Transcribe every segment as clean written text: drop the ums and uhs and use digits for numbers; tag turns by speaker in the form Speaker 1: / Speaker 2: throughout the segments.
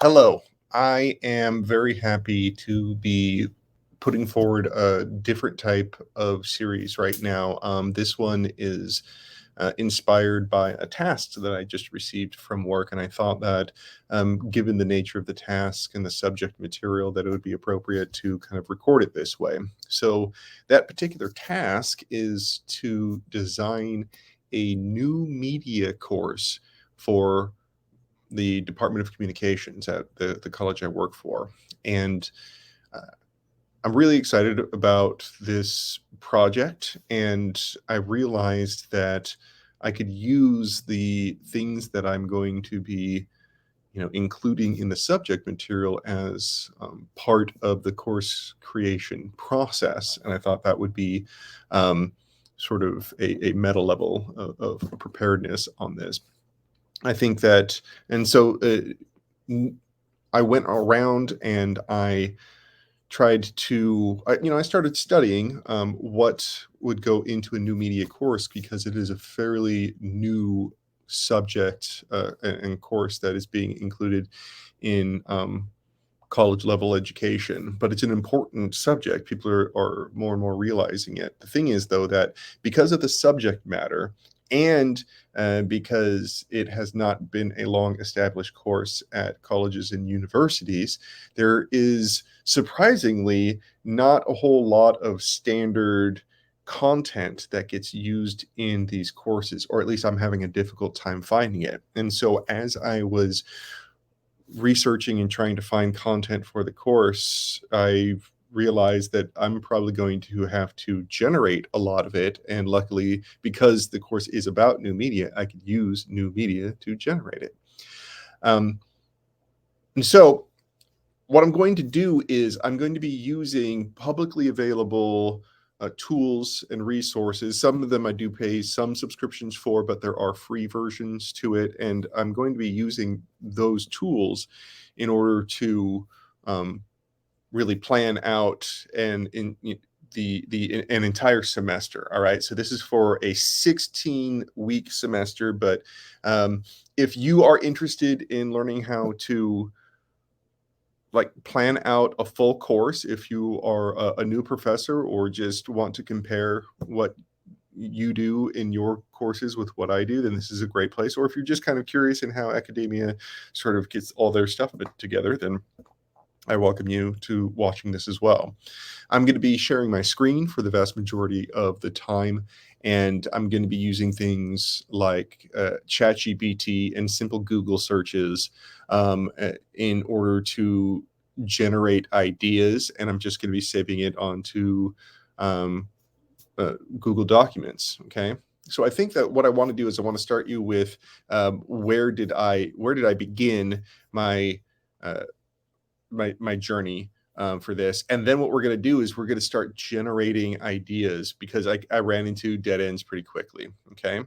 Speaker 1: Hello. I am very happy to be putting forward a different type of series right now. This one is inspired by a task that I just received from work, and I thought that, given the nature of the task and the subject material, that it would be appropriate to kind of record it this way. So, that particular task is to design a new media course for the Department of Communications at the college I work for. And uh, I'm really excited about this project. And I realized that I could use the things that I'm going to be, including in the subject material as part of the course creation process. And I thought that would be um, sort of a meta level of preparedness on this. I think that, and so n- I went around and I tried to, I started studying what would go into a new media course because it is a fairly new subject and course that is being included in college level education, but it's an important subject. People are more and more realizing it. The thing is, though, that because of the subject matter and because it has not been a long established course at colleges and universities, there is surprisingly not a whole lot of standard content that gets used in these courses, or at least I'm having a difficult time finding it. And so, as I was researching and trying to find content for the course, I realized that I'm probably going to have to generate a lot of it. And luckily, because the course is about new media, I could use new media to generate it. Um, and so, what I'm going to do is I'm going to be using publicly available tools and resources. Some of them I do pay some subscriptions for, but there are free versions to it. And I'm going to be using those tools in order to um, really plan out an entire semester. All right, so this is for a 16-week semester, but if you are interested in learning how to like plan out a full course, if you are a new professor or just want to compare what you do in your courses with what I do, then this is a great place. Or if you're just kind of curious in how academia sort of gets all their stuff put together, then I welcome you to watching this as well. I'm going to be sharing my screen for the vast majority of the time, and I'm going to be using things like ChatGPT and simple Google searches in order to generate ideas. And I'm just going to be saving it onto um, Google Documents. Okay. So I think that what I want to do is I want to start you with where did I begin my uh, my journey for this. And then what we're going to do is we're going to start generating ideas because I ran into dead ends pretty quickly. Okay.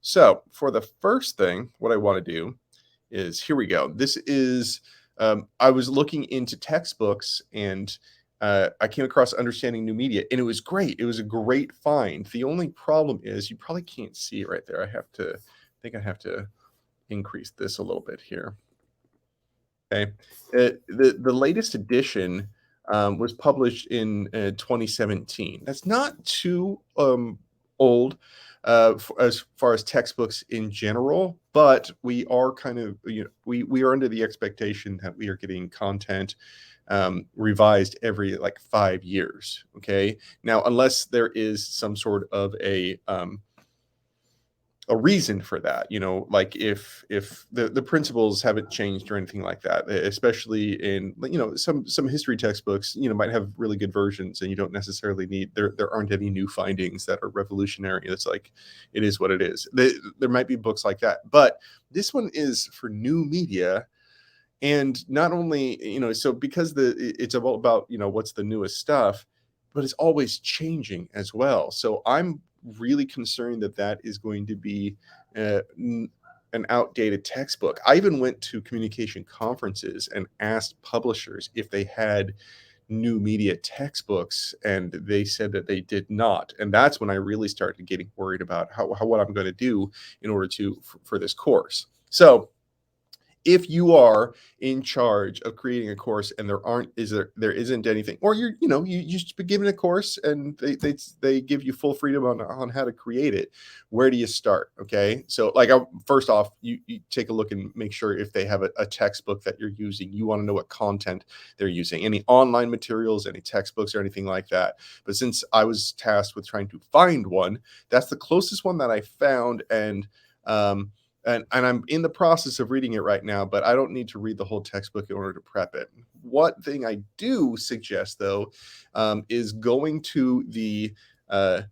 Speaker 1: So for the first thing, what I want to do is here we go. This is, I was looking into textbooks and I came across Understanding New Media and it was great. It was a great find. The only problem is you probably can't see it right there. I think I have to increase this a little bit here. Okay. The latest edition was published in 2017. That's not too old as far as textbooks in general, but we are kind of we are under the expectation that we are getting content revised every like 5 years. Okay. Now, unless there is some sort of a reason for that, like if the principles haven't changed or anything like that, especially in like, some history textbooks, might have really good versions and you don't necessarily need there aren't any new findings that are revolutionary. It's like it is what it is. There might be books like that, but this one is for new media. And not only, so because it's all about, what's the newest stuff, but it's always changing as well. So I'm really concerned that that is going to be uh, n- an outdated textbook. I even went to communication conferences and asked publishers if they had new media textbooks, and they said that they did not. And that's when I really started getting worried about how what I'm going to do in order for this course. So If you are in charge of creating a course and there isn't anything, or you just be given a course and they give you full freedom on how to create it, where do you start? Okay, so like first off, you take a look and make sure if they have a textbook that you're using. You want to know what content they're using, any online materials, any textbooks or anything like that. But since I was tasked with trying to find one, that's the closest one that I found. And I'm in the process of reading it right now, but I don't need to read the whole textbook in order to prep it. What thing I do suggest, though, is uh,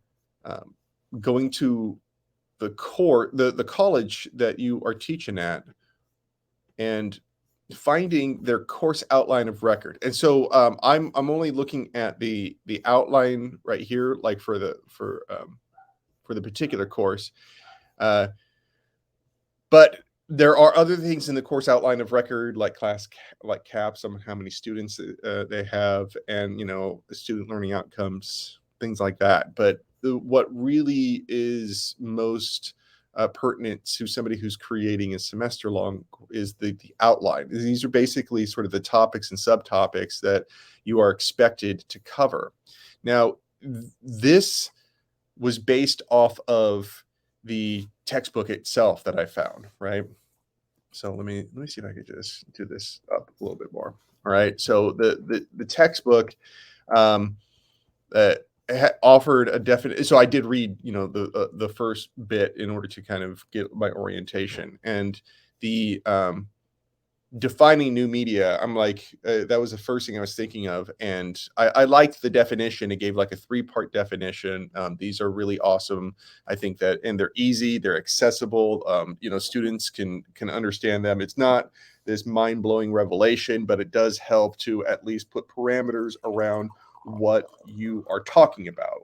Speaker 1: um, going to the college that you are teaching at, and finding their course outline of record. And so I'm only looking at the outline right here, like for the particular course. Uh, But there are other things in the course outline of record, like like caps on how many students they have, and student learning outcomes, things like that. But what really is most pertinent to somebody who's creating a semester long is the outline. These are basically sort of the topics and subtopics that you are expected to cover. Now, this was based off of the textbook itself that I found, right? So let me see if I could just do this up a little bit more. All right. So the textbook um, offered a definite. So I did read, the first bit in order to kind of get my orientation, and the defining new media. I'm like, that was the first thing I was thinking of, and I liked the definition. It gave like a three-part definition. These are really awesome. I think that, and they're easy, they're accessible. Students can understand them. It's not this mind-blowing revelation, but it does help to at least put parameters around what you are talking about.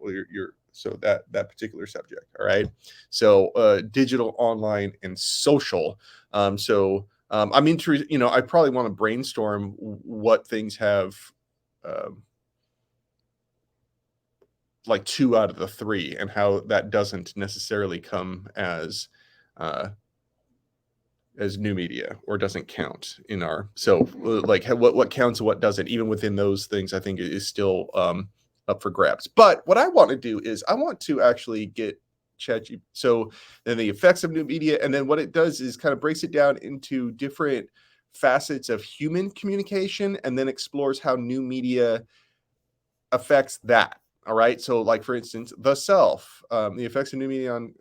Speaker 1: So that particular subject. All right. So digital, online, and social. I'm interested, I probably want to brainstorm what things have um, like two out of the three, and how that doesn't necessarily come uh, as new media, or doesn't count in our. So like what counts and what doesn't, even within those things, I think is still up for grabs. But what I want to do is I want to actually get ChatGPT. So then the effects of new media, and then what it does is kind of breaks it down into different facets of human communication, and then explores how new media affects that. All right. So like, for instance, the self, the effects of new media on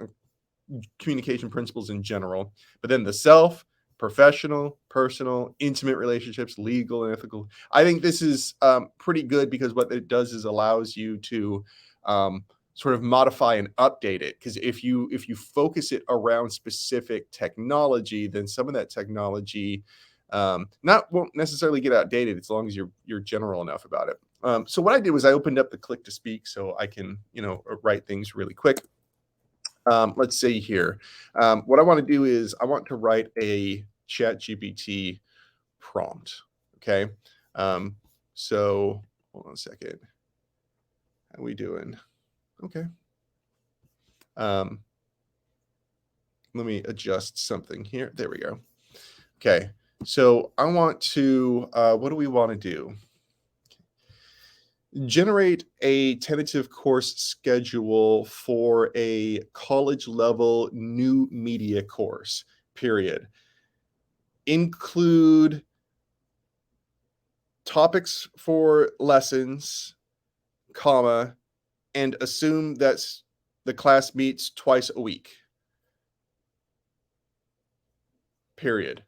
Speaker 1: communication principles in general, but then the self, professional, personal, intimate relationships, legal and ethical. I think this is pretty good, because what it does is allows you to sort of modify and update it. Because if you focus it around specific technology, then some of that technology not won't necessarily get outdated, as long as you're general enough about it. So what I did was I opened up the click to speak, so I can write things really quick. Let's see here. What I want to do is I want to write a ChatGPT prompt. Okay. So hold on a second. How we doing? Okay. Um, Let me adjust something here. There we go. Okay. So I want to, what do we want to do? Generate a tentative course schedule for a college level new media course, period. Include topics for lessons, comma, and assume that's the class meets twice a week, period.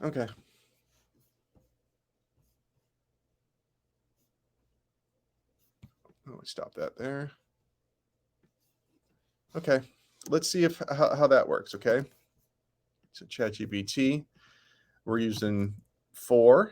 Speaker 1: Okay. Oh, stop that there. Okay. Let's see how that works. Okay. So ChatGPT, we're using 4.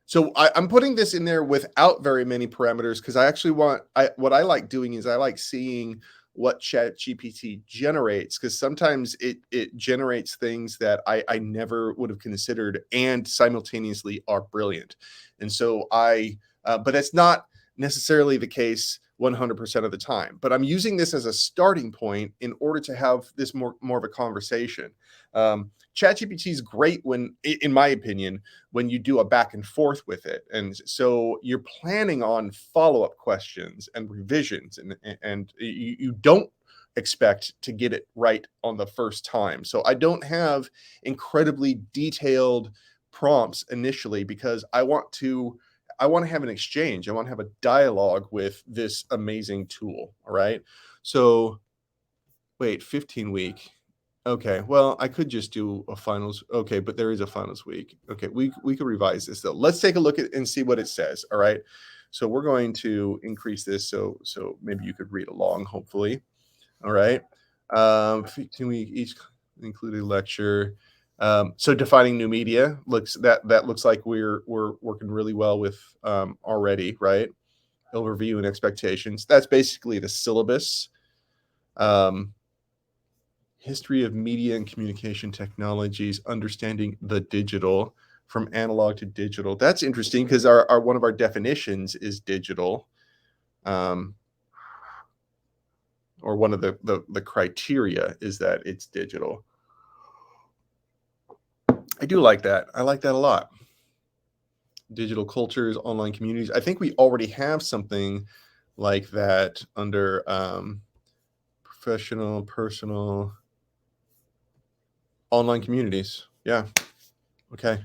Speaker 1: So I'm putting this in there without very many parameters, because I actually what I like doing is I like seeing what ChatGPT generates, because sometimes it generates things that I never would have considered, and simultaneously are brilliant. And so but that's not necessarily the case 100% of the time. But I'm using this as a starting point in order to have this more of a conversation. ChatGPT is great when, in my opinion, when you do a back and forth with it, and so you're planning on follow up questions and revisions, and you don't expect to get it right on the first time. So I don't have incredibly detailed prompts initially because I want to have an exchange. I want to have a dialogue with this amazing tool. All right. So wait, 15 week. Okay. Well, I could just do a finals. Okay, but there is a finals week. Okay, we could revise this though. Let's take a look at and see what it says. All right. So we're going to increase this so maybe you could read along, hopefully. All right. 15 week each include a lecture. So defining new media looks like we're working really well with already, right? Overview and expectations. That's basically the syllabus. Um, History of media and communication technologies, understanding the digital from analog to digital. That's interesting because our one of our definitions is digital. Um, or one of the criteria is that it's digital. I do like that. I like that a lot. Digital cultures, online communities. I think we already have something like that under professional, personal, online communities. Yeah. Okay.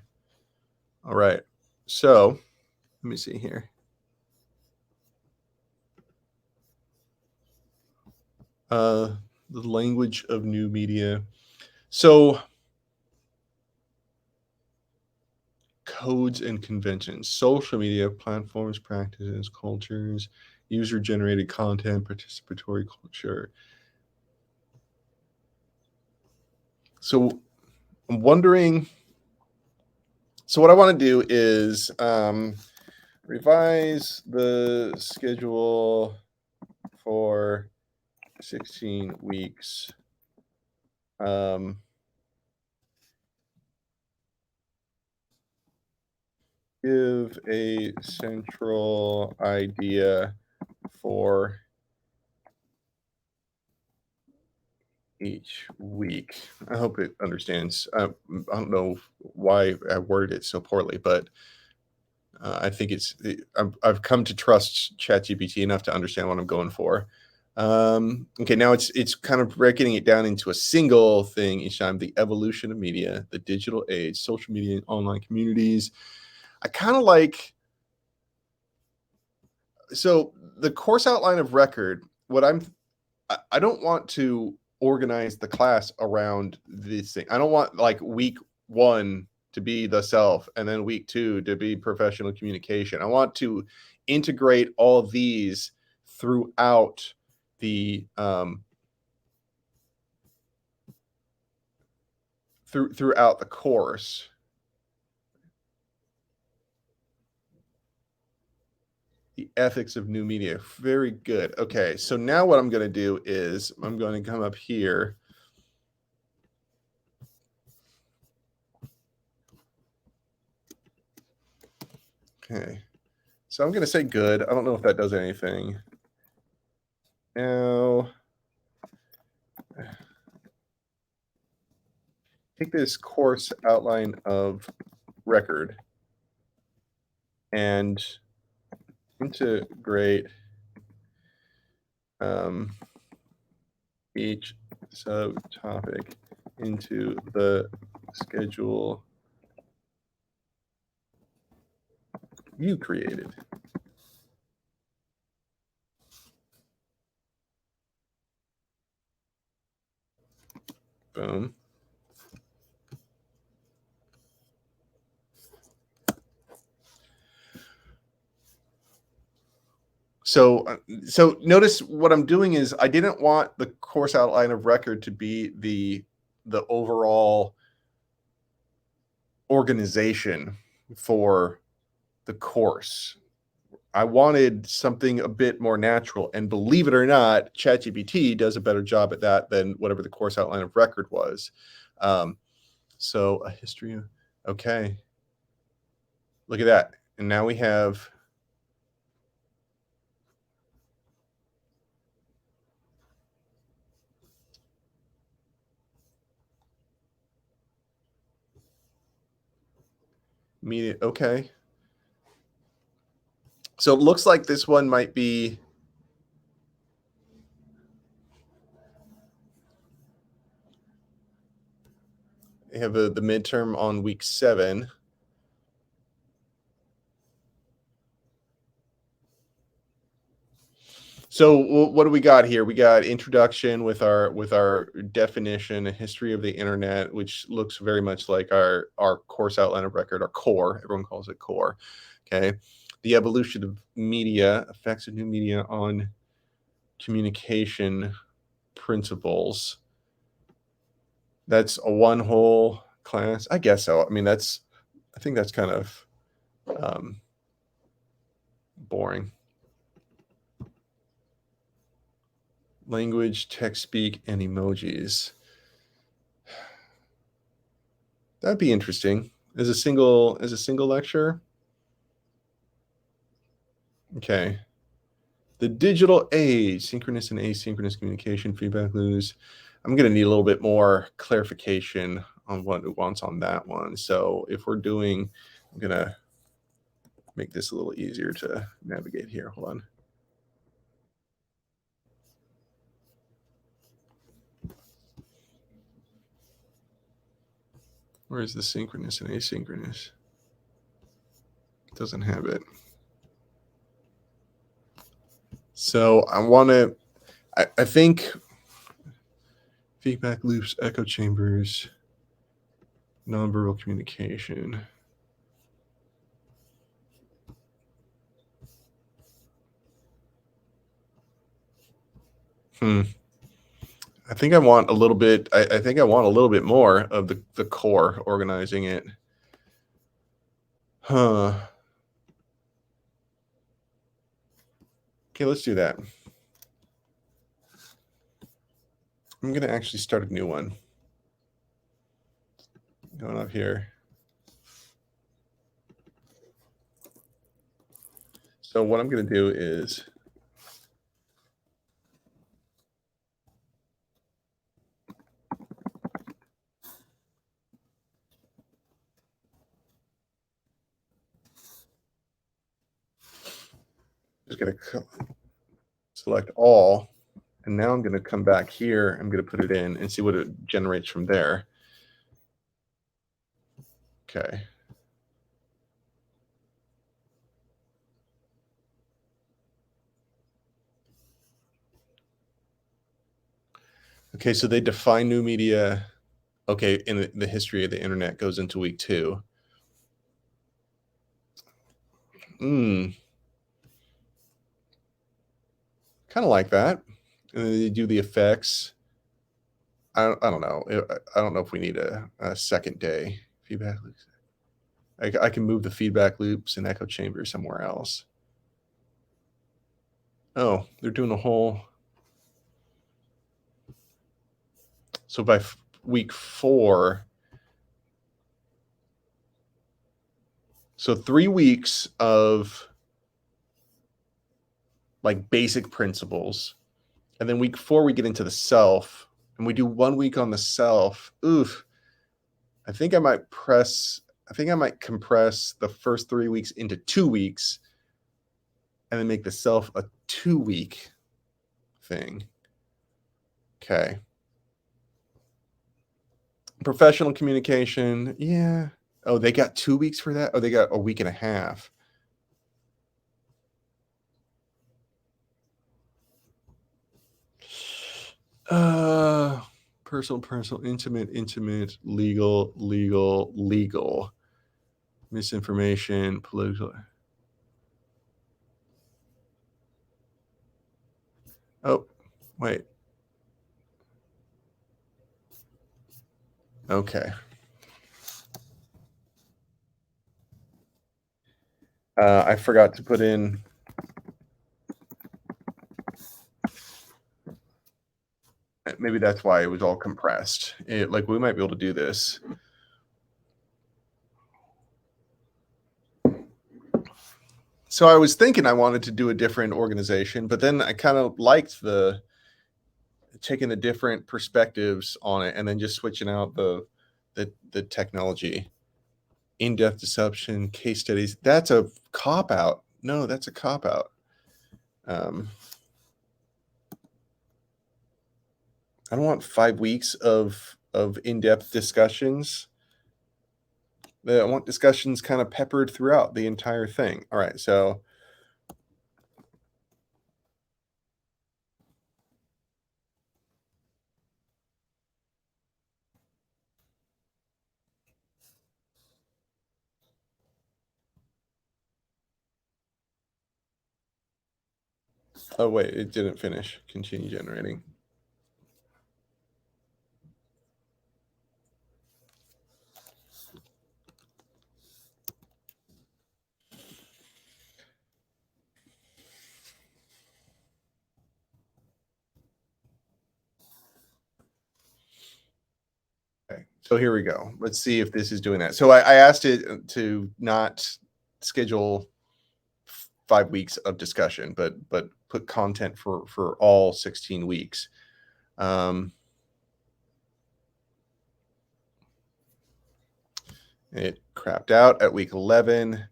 Speaker 1: All right. So let me see here. Uh, the language of new media. So codes and conventions, social media platforms, practices, cultures, user generated content, participatory culture. So I'm wondering. So what I want to do is revise the schedule for 16 weeks. Give a central idea for each week. I hope it understands. I don't know why I worded it so poorly, but I think I've come to trust ChatGPT enough to understand what I'm going for. Okay, now it's kind of breaking it down into a single thing each time. The evolution of media, the digital age, social media, and online communities. I kind of like so the course outline of record. What I don't want to organize the class around this thing. I don't want like week one to be the self and then week two to be professional communication. I want to integrate all these throughout the throughout the course. The ethics of new media. Very good. Okay, so now what I'm going to do is I'm going to come up here. Okay. So I'm going to say good. I don't know if that does anything. Now, take this course outline of record and integrate each subtopic into the schedule you created. Boom. So notice what I'm doing is I didn't want the course outline of record to be the overall organization for the course. I wanted something a bit more natural, and believe it or not, ChatGPT does a better job at that than whatever the course outline of record was. Um, so a history of okay, look at that, and now we have Media. Okay. So it looks like this one might be. They have the midterm on week 7. So what do we got here? We got introduction with our definition, a history of the internet, which looks very much like our course outline of record, our core. Everyone calls it core. Okay. The evolution of media, effects of new media on communication principles. That's a one whole class. I guess so. I mean, I think that's kind of um, boring. Language, text speak, and emojis. That'd be interesting. As a single lecture. Okay. The digital age, synchronous and asynchronous communication, feedback loops. I'm going to need a little bit more clarification on what it wants on that one. So if we're doing, I'm going to make this a little easier to navigate here. Hold on. Where's the synchronous and asynchronous? It doesn't have it. So I want to, I think feedback loops, echo chambers, nonverbal communication. Hmm. I think I want a little bit. I think I want a little bit more of the core organizing it. Huh. Okay, let's do that. I'm gonna actually start a new one. Going up here. So what I'm gonna do is just gonna select all, and now I'm gonna come back here. I'm gonna put it in and see what it generates from there. Okay. Okay, so they define new media. Okay, in the history of the internet goes into week 2. Hmm. Kind of like that. And then they do the effects. I don't know. I don't know if we need a second day feedback loops. I can move the feedback loops and echo chamber somewhere else. Oh, they're doing a whole. So by week 4, so 3 weeks of like basic principles, and then week 4 we get into the self, and we do 1 week on the self. Oof. I think I might press. I think I might compress the first 3 weeks into 2 weeks, and then make the self a 2 week thing. Okay. Professional communication. Yeah. Oh, they got 2 weeks for that? Oh, they got a week and a half. Uh personal, intimate, legal, misinformation, political. Oh, wait. Okay. I forgot to put in. Maybe that's why it was all compressed. Like we might be able to do this. So I was thinking I wanted to do a different organization, but then I kind of liked the taking the different perspectives on it and then just switching out the technology. In-depth deception, case studies. That's a cop out. No, that's a cop out. Um, I don't want 5 weeks of in-depth discussions. I want discussions kind of peppered throughout the entire thing. All right, so oh wait, it didn't finish. Continue generating. Okay, so here we go. Let's see if this is doing that. So I asked it to not schedule 5 weeks of discussion, but put content for all 16 weeks. Um, it crapped out at week 11.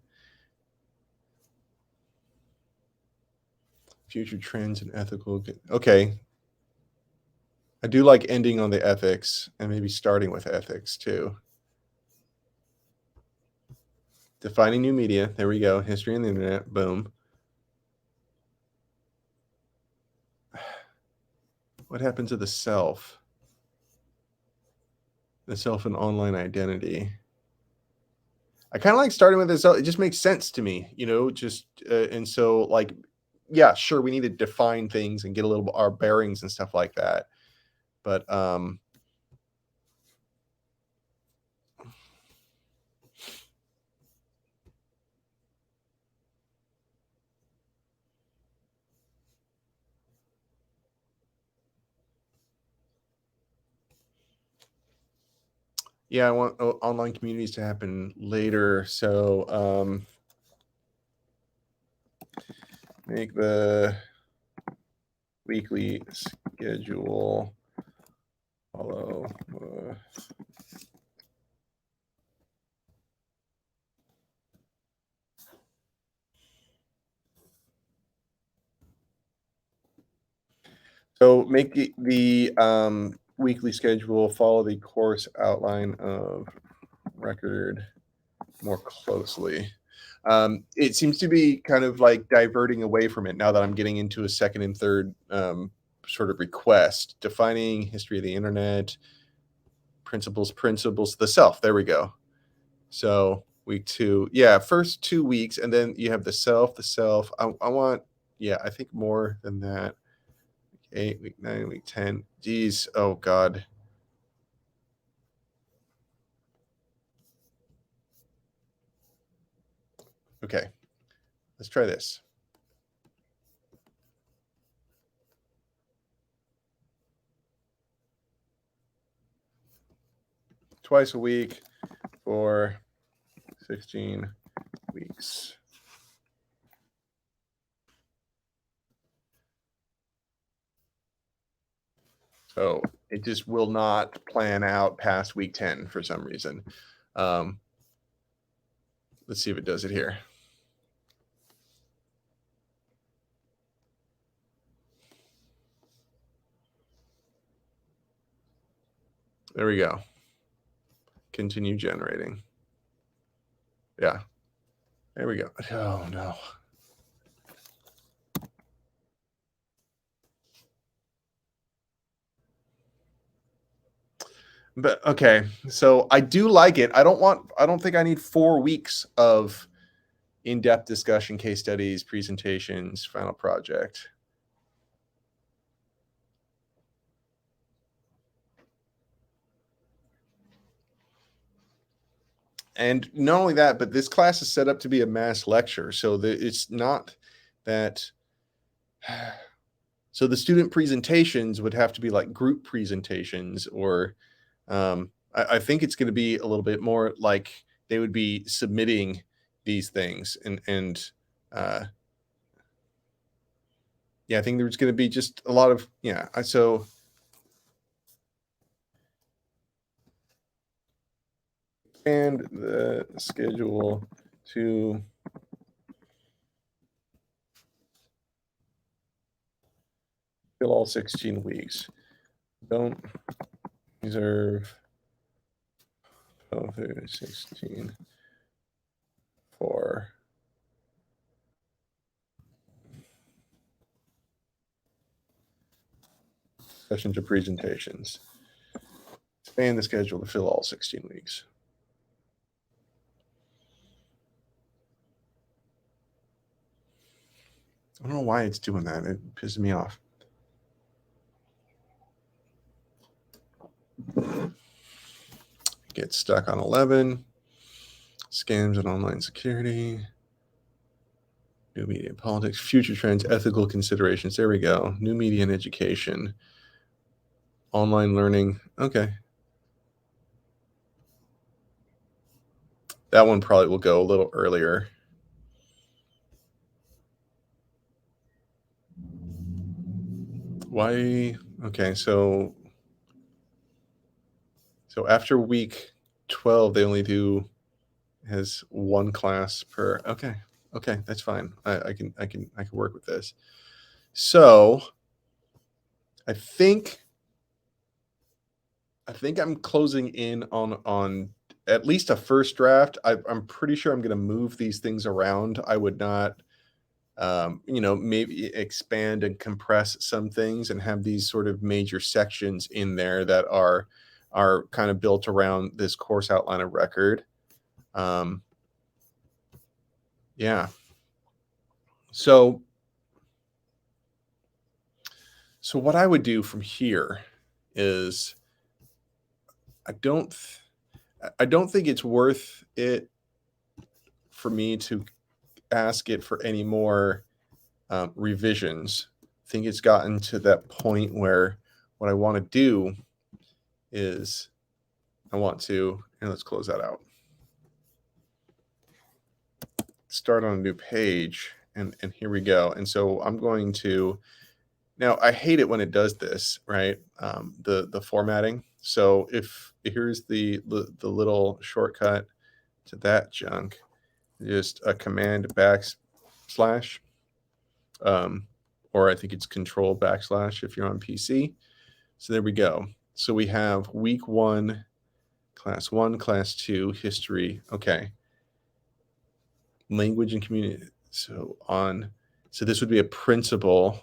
Speaker 1: Future trends and ethical. Okay, I do like ending on the ethics and maybe starting with ethics too. Defining new media. There we go. History and the internet. Boom. What happened to the self? The self and online identity. I kind of like starting with this. It just makes sense to me, just and so like, yeah, sure, we need to define things and get a little our bearings and stuff like that. But yeah, I want online communities to happen later. So make the weekly schedule follow. So make the weekly schedule follow the course outline of record more closely. It seems to be kind of like diverting away from it now that I'm getting into a second and third sort of request. Defining history of the internet, principles, the self. There we go. So week 2, yeah, first 2 weeks, and then you have the self, I want, yeah, I think more than that. Week 8, week 9, week 10. Geez, oh God. Okay, let's try this. Twice a week for 16 weeks. So it just will not plan out past week 10 for some reason. Um, let's see if it does it here. There we go. Continue generating. Yeah. There we go. Oh no. But okay, so I do like it. I don't think I need 4 weeks of in-depth discussion, case studies, presentations, final project. And not only that, but this class is set up to be a mass lecture, so it's not that. So the student presentations would have to be like group presentations, or I think it's going to be a little bit more like they would be submitting these things, and uh, yeah, I think there's going to be just a lot of, yeah. expand the schedule to fill all 16 weeks. Don't reserve 12 through 16 for sessions or presentations. Expand the schedule to fill all 16 weeks. I don't know why it's doing that. It pisses me off. Get stuck on 11. Scams and online security. New media and politics. Future trends, ethical considerations. There we go. New media and education. Online learning. Okay. That one probably will go a little earlier. Why? Okay, so after week 12, they only do has one class per. Okay, that's fine. I can work with this. So I think I'm closing in on at least a first draft. I'm pretty sure I'm going to move these things around. I would not, maybe expand and compress some things and have these sort of major sections in there that are kind of built around this course outline of record. Yeah. So what I would do from here is I don't think it's worth it for me to ask it for any more revisions. I think it's gotten to that point where what I want to do is and let's close that out. Start on a new page, and here we go. And so I'm going to, now I hate it when it does this, right? The formatting. So if here's the little shortcut to that junk, just a command backslash, or I think it's control backslash if you're on PC. So there we go. So we have week 1, class 1, class 2, history. Okay. Language and community. So this would be a principal.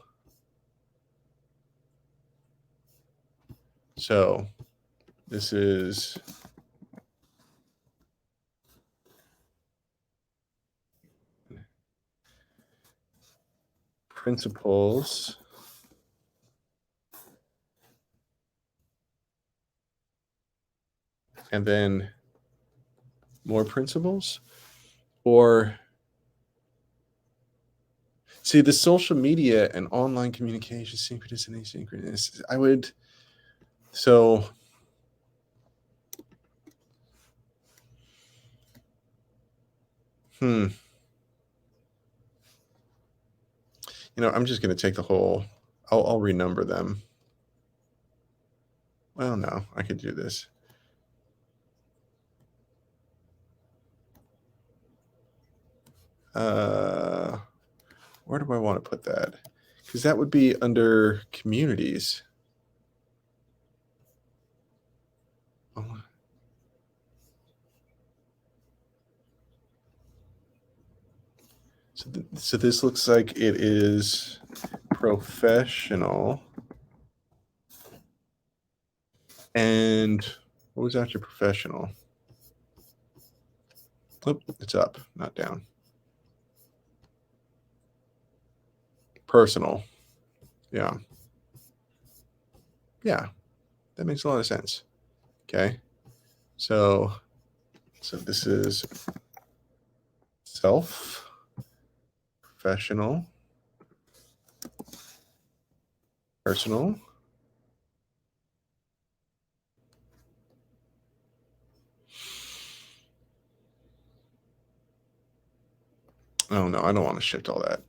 Speaker 1: So this is principles and then more principles. Or see, the social media and online communication, synchronous and asynchronous. I would, so I'm just going to take the whole, I'll renumber them. Well, no, I could do this. Where do I want to put that? Because that would be under communities. Oh. So this looks like it is professional. And what was after professional? Oh, it's up, not down. Personal. Yeah. Yeah, that makes a lot of sense. Okay. So this is self, professional, personal. Oh no, I don't want to shift all that.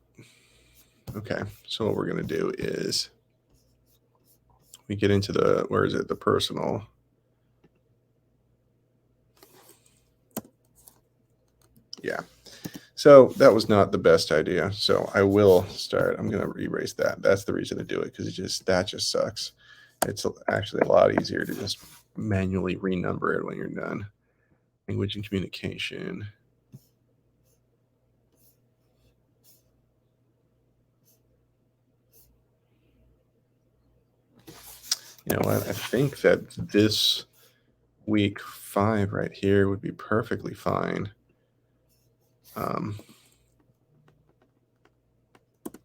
Speaker 1: Okay, so what we're going to do is we get into the, where is it? The personal. So that was not the best idea. So I will start. I'm going to erase that. That's the reason to do it because that just sucks. It's actually a lot easier to just manually renumber it when you're done. Language and communication. You know what? I think that this week 5 right here would be perfectly fine.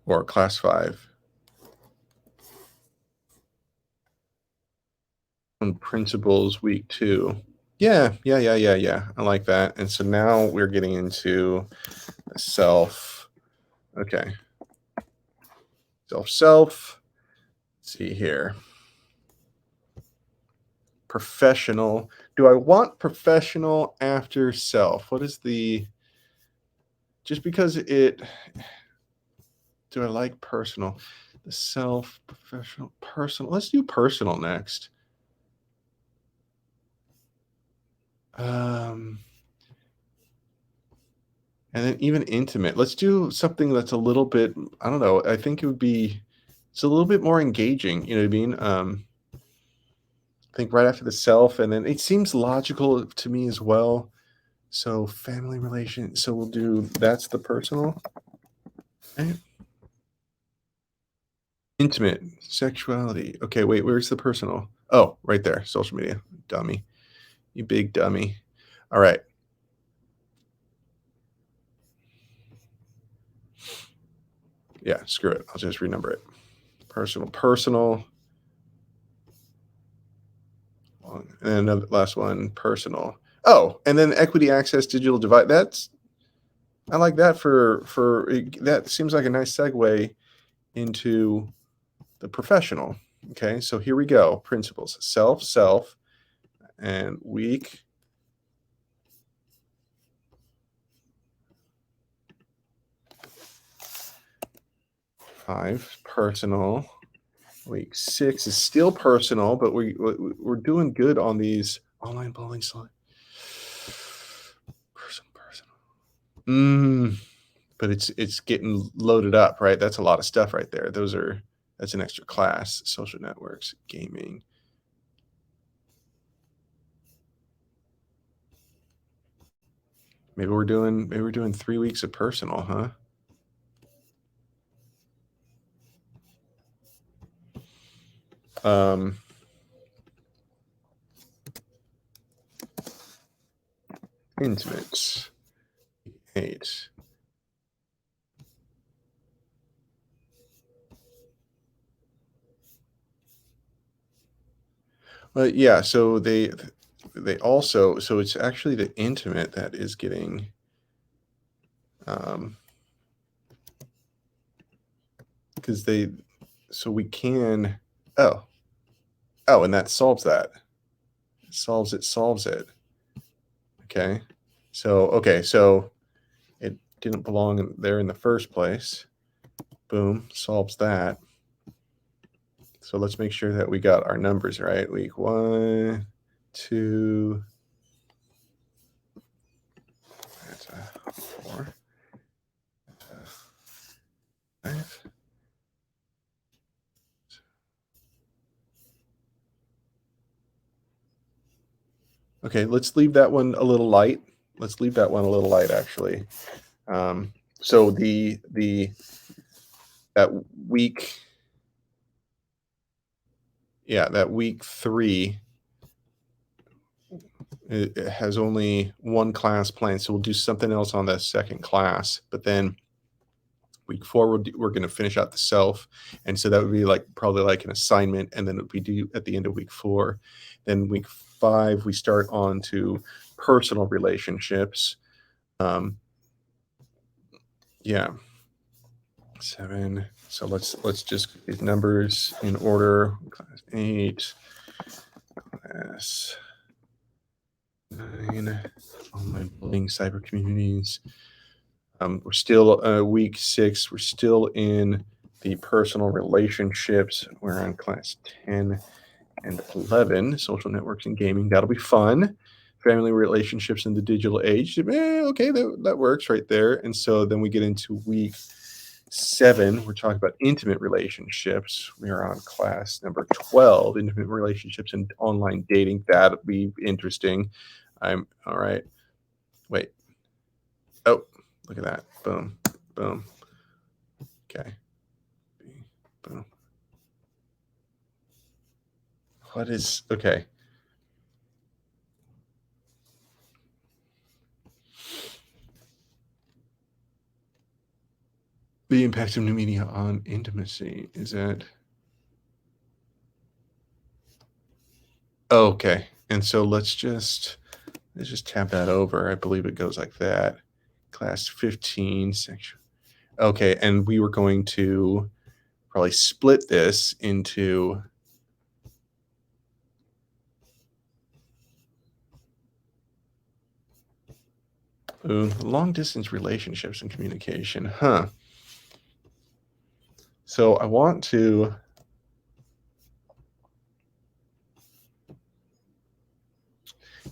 Speaker 1: Or class 5. On principles week 2. Yeah. I like that. And so now we're getting into self. Okay. Self. Let's see here. Professional. Do I want professional after self? What is the, just because it, do I like personal? The self, professional, personal. Let's do personal next. And then even intimate. Let's do something that's a little bit, I don't know, I think it's a little bit more engaging, you know what I mean? I think right after the self, and then it seems logical to me as well. So family relation. So we'll do that's the personal. Okay. Intimate, sexuality. Okay, wait, where's the personal? Oh, right there. Social media. Dummy. You big dummy. All right. Yeah, screw it. I'll just renumber it. Personal. And then another last one, personal. Oh, and then equity access digital divide. I like that for that seems like a nice segue into the professional. Okay, so here we go. Principles: self, and week. 5 personal. Week 6 is still personal, but we're doing good on these online bowling slide. Personal. But it's getting loaded up, right? That's a lot of stuff right there. That's an extra class. Social networks, gaming. Maybe we're doing 3 weeks of personal, huh? Intimate. 8. But yeah, so they also, so it's actually the intimate that is getting because so we can, oh, and that solves that. Solves it. Okay. So it didn't belong there in the first place. Boom, solves that. So let's make sure that we got our numbers right. Week 1, 2, that's 4, 5. Okay, let's leave that one a little light. Let's leave that one a little light, actually. So that week, that week 3, it has only one class planned, so we'll do something else on that second class. But then week 4, we're going to finish out the self, and so that would be like probably like an assignment, and then it would be due at the end of week 4. Then week 5, we start on to personal relationships. Yeah. 7. So let's just get these numbers in order. Class 8, class 9, online building, cyber communities. We're still week 6. We're still in the personal relationships. We're on class 10 and 11, social networks and gaming. That'll be fun. family relationships in the digital age. Okay, that works right there. And so then we get into week 7. We're talking about intimate relationships. We are on class number 12, intimate relationships and online dating. That'll be interesting. I'm all right. Wait. Oh, look at that. Boom, boom. Okay. Boom. What is okay? The impact of new media on intimacy is that okay. And so let's just tab that over. I believe it goes like that. Class 15 section. Okay, and we were going to probably split this into long distance relationships and communication. Huh. So I want to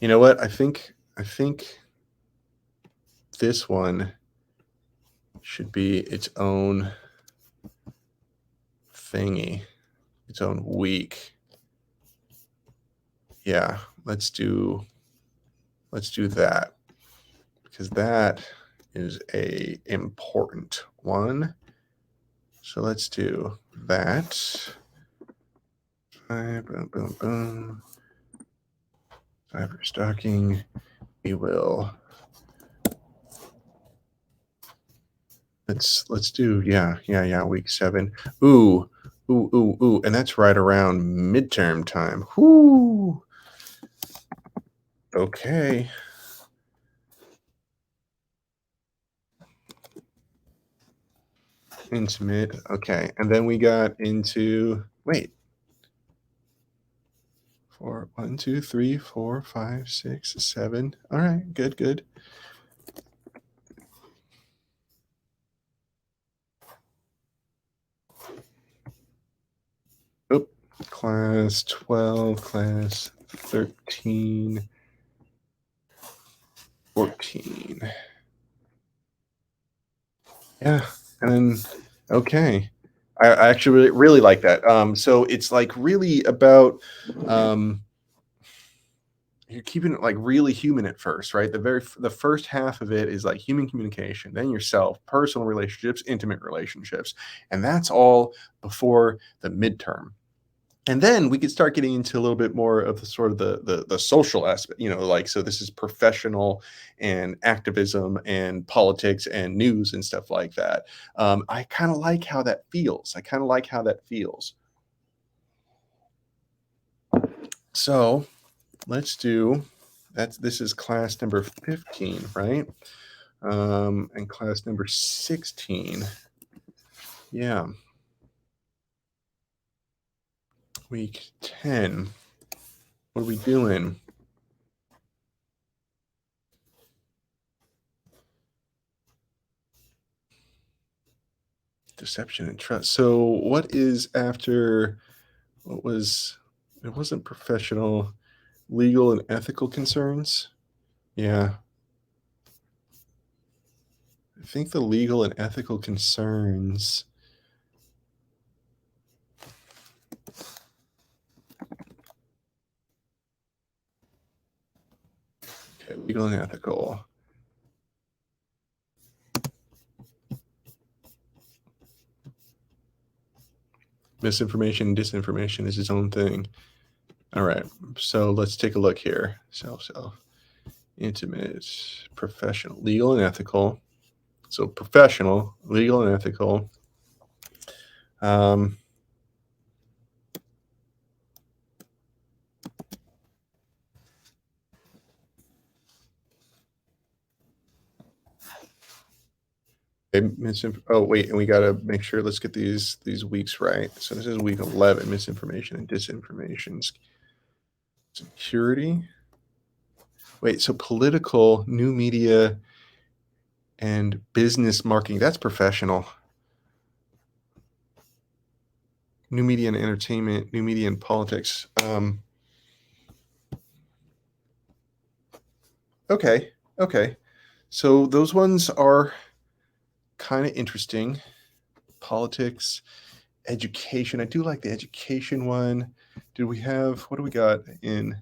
Speaker 1: you know what? I think this one should be its own thingy, its own week. Yeah, let's do that because that is a important one. So let's do that. Boom, boom, boom. Cyber stalking. We will. Let's do yeah week 7. Ooh ooh, and that's right around midterm time. Whoo. Okay. Intimate. Okay, and then we got into wait. 4, 1, 2, 3, 4, 5, 6, 7. All right, good, good. Oop, class 12, class 13, 14. Yeah, and then okay. I actually really like that. So it's like really about um, you're keeping it like really human at first, right? The first half of it is like human communication, then yourself, personal relationships, intimate relationships, and that's all before the midterm. And then we could start getting into a little bit more of the sort of the social aspect, like so this is professional and activism and politics and news and stuff like that. I kind of like how that feels. I kind of like how that feels. So let's do this is class number 15, right? And class number 16. Yeah, week 10. What are we doing? Deception and trust. So what is after what was it wasn't professional, legal and ethical concerns? Yeah. I think the legal and ethical concerns. Okay, legal and ethical. Misinformation and disinformation is its own thing. All right. So let's take a look here. Self, intimate, professional, legal and ethical. So professional, legal and ethical. Um, oh wait, and we got to make sure. Let's get these weeks right. So this is week 11. Misinformation and disinformation. Security. Wait, so political, new media, and business marketing. That's professional. New media and entertainment, new media and politics. Okay. Okay. So those ones are kind of interesting. Politics, education. I do like the education one. Did we have what do we got in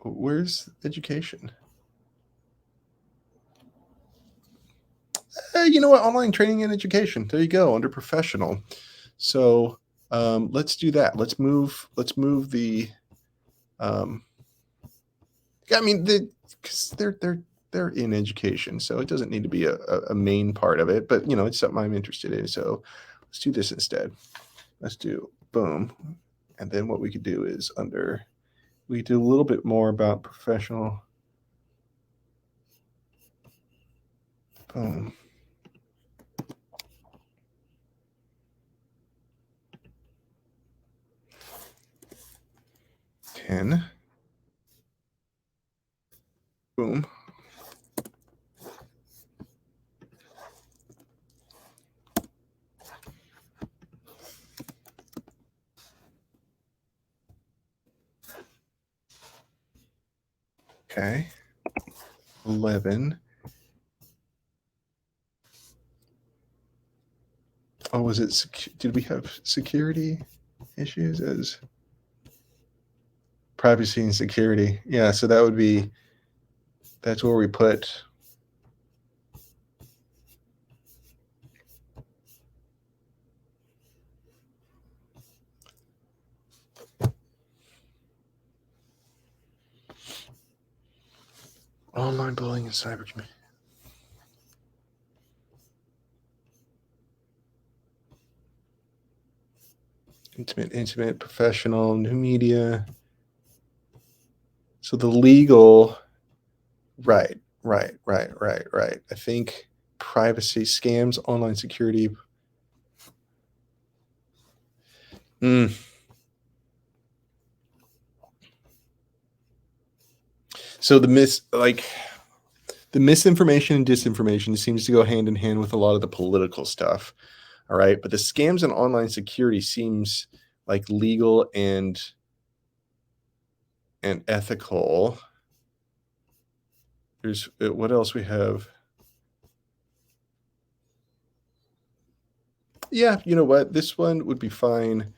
Speaker 1: where's education? You know what? Online training and education. There you go, under professional. So let's do that. Let's move the um, yeah, I mean, because they're in education, so it doesn't need to be a main part of it. But you know, it's something I'm interested in. So let's do this instead. Let's do boom, and then what we could do is under we could do a little bit more about professional. Boom, 10. Boom. Okay. 11. Oh, was it? Did we have security issues as privacy and security? Yeah, so that would be that's where we put online bullying and cyber community. Intimate, professional, new media. So the legal, right. I think privacy, scams, online security. Mm. So the misinformation and disinformation seems to go hand in hand with a lot of the political stuff. All right, but the scams and online security seems like legal and ethical. There's what else we have? Yeah, you know what? This one would be fine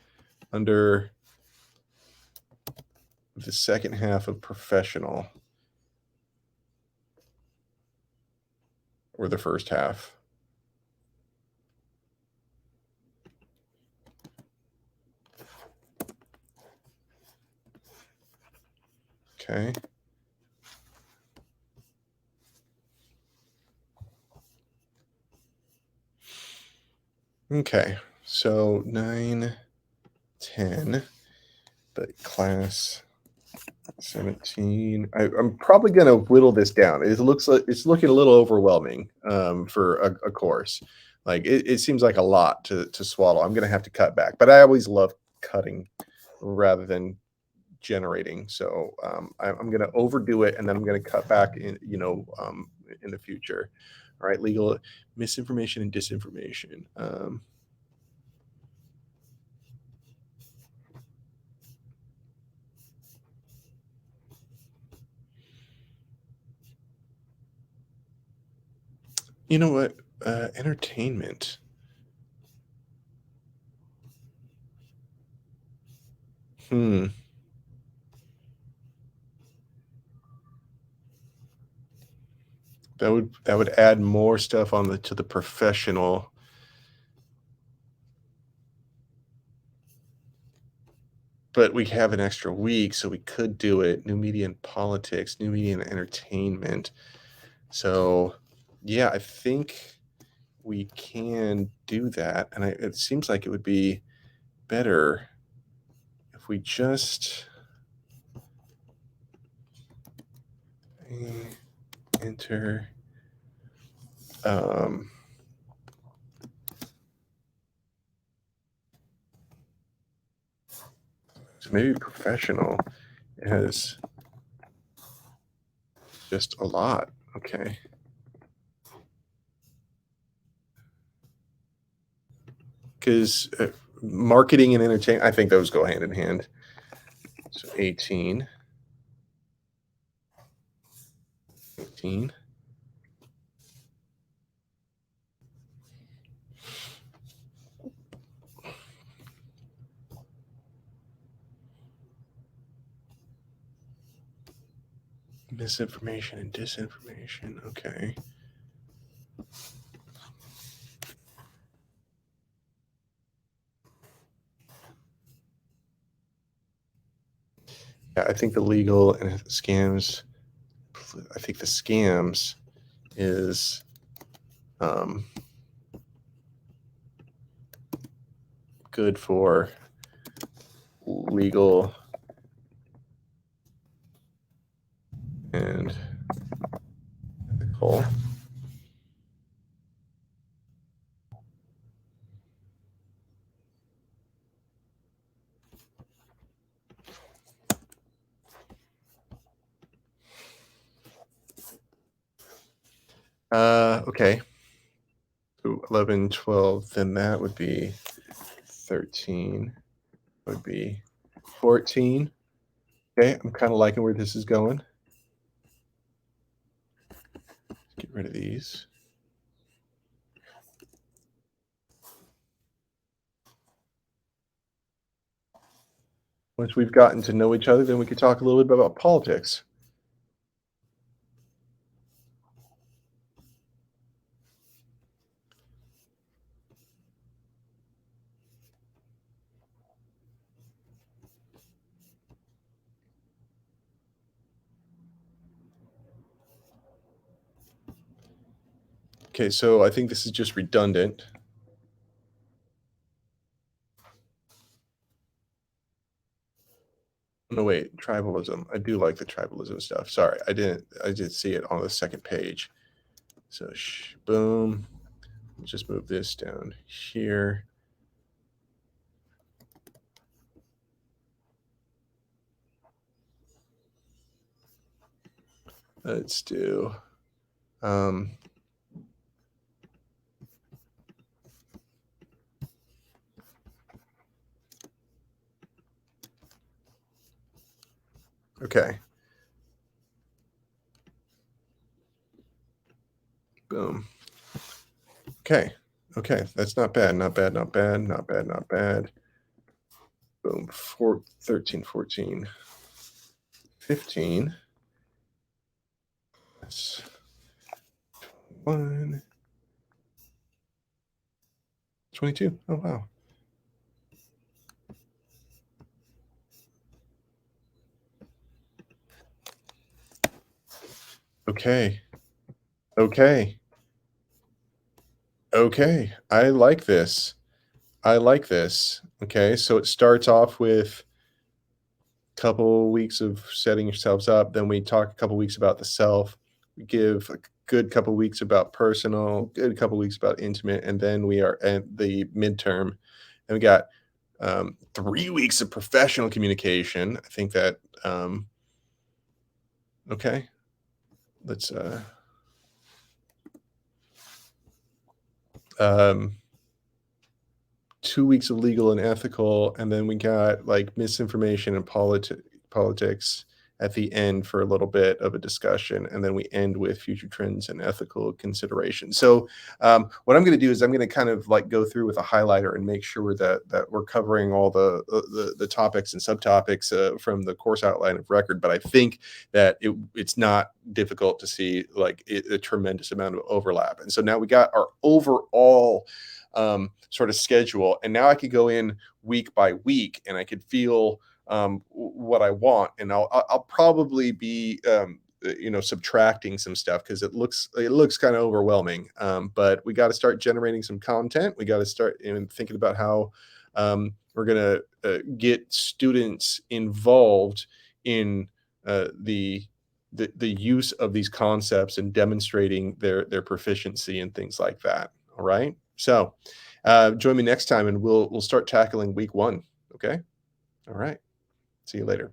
Speaker 1: under the second half of professional or the first half. Okay. Okay. So 9, 10, but class 17. I'm probably going to whittle this down. It looks like it's looking a little overwhelming for a course. Like it seems like a lot to swallow. I'm going to have to cut back, but I always love cutting rather than generating. So I'm going to overdo it, and then I'm going to cut back in the future. All right, legal misinformation and disinformation. You know what? Entertainment. Hmm. That would add more stuff on the to the professional. But we have an extra week, so we could do it. New media and politics, new media and entertainment. So, yeah, I think we can do that, and it seems like it would be better if we just enter. Um, so maybe professional has just a lot. Okay, because marketing and entertainment, I think those go hand in hand. So 18, 18. Misinformation and disinformation. Okay. Yeah, I think the legal and scams. I think the scams is um, good for legal and ethical. Okay. So 11, 12, then that would be 13, would be 14. Okay, I'm kind of liking where this is going. Get rid of these. Once we've gotten to know each other, then we could talk a little bit about politics. Okay, so I think this is just redundant. No, wait, tribalism. I do like the tribalism stuff. Sorry, I did see it on the second page. So, boom. Just move this down here. Let's do, um, okay, boom. Okay, okay, that's not bad, not bad, not bad, not bad, not bad. Boom, 13, 14, 15. That's 1, 22. Oh, wow. Okay, okay, okay. I like this. I like this. Okay, so it starts off with couple weeks of setting yourselves up, then we talk a couple weeks about the self, we give a good couple weeks about personal, good couple weeks about intimate, and then we are at the midterm, and we got 3 weeks of professional communication. I think that okay. Let's um 2 weeks of legal and ethical, and then we got like misinformation and politics at the end for a little bit of a discussion, and then we end with future trends and ethical considerations. So, what I'm going to do is I'm going to kind of like go through with a highlighter and make sure that we're covering all the topics and subtopics from the course outline of record. But I think that it's not difficult to see like a tremendous amount of overlap, and so now we got our overall sort of schedule. And now I could go in week by week and I could feel what I want. And I'll probably be, subtracting some stuff because it looks kind of overwhelming. But we got to start generating some content. We got to start thinking about how we're going to get students involved in the use of these concepts and demonstrating their proficiency and things like that. All right. So join me next time and we'll start tackling week 1. Okay. All right. See you later.